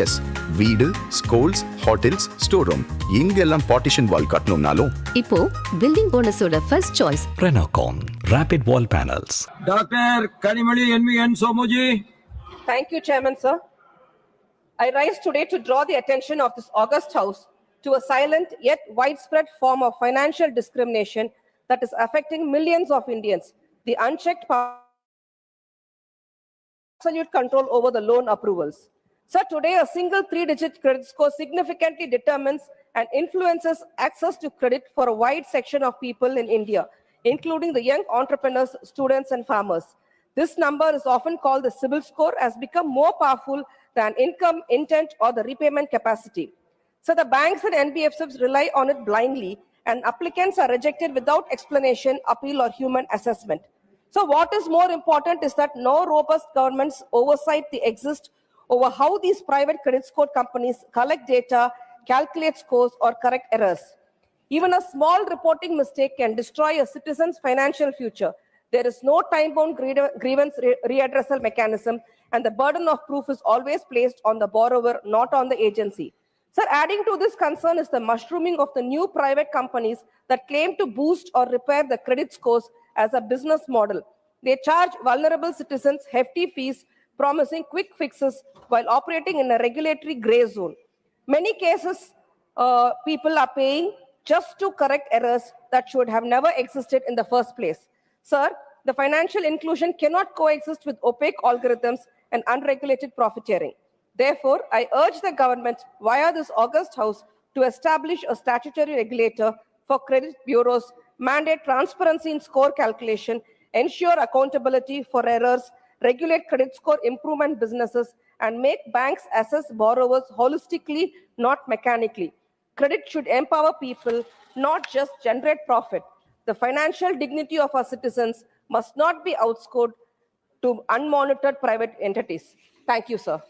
S, வீடு, schools, hotels, store room இங்கெல்லாம் partition wall கட்டணும்னாலும் இப்போ பில்டிங் போனஸோட first choice Renocon Rapid Wall Panels. Dr. Kanimali NVN Somuji. Thank you, Chairman, sir. I rise today to draw the attention of this august House to a silent yet widespread form of financial discrimination that is affecting millions of Indians. The unchecked absolute control over the loan approvals. Sir, today a single 3-digit credit score significantly determines and influences access to credit for a wide section of people in India, including the young entrepreneurs, students, and farmers. This number is often called the CIBIL score, has become more powerful than income, intent, or the repayment capacity. So the banks and NBFCs rely on it blindly, and applicants are rejected without explanation, appeal, or human assessment. So what is more important is that no robust government's oversight exists over how these private credit score companies collect data, calculate scores, or correct errors. Even a small reporting mistake can destroy a citizen's financial future. There is no time-bound grievance readdressal mechanism, and the burden of proof is always placed on the borrower, not on the agency. Sir, adding to this concern is the mushrooming of the new private companies that claim to boost or repair the credit scores as a business model. They charge vulnerable citizens hefty fees, promising quick fixes while operating in a regulatory gray zone. Many cases, people are paying just to correct errors that should have never existed in the first place. Sir, the financial inclusion cannot coexist with opaque algorithms and unregulated profiteering. Therefore, I urge the government via this august House to establish a statutory regulator for credit bureaus, mandate transparency in score calculation, ensure accountability for errors, regulate credit score improvement businesses, and make banks assess borrowers holistically, not mechanically. Credit should empower people, not just generate profit. The financial dignity of our citizens must not be outscored to unmonitored private entities. Thank you, sir.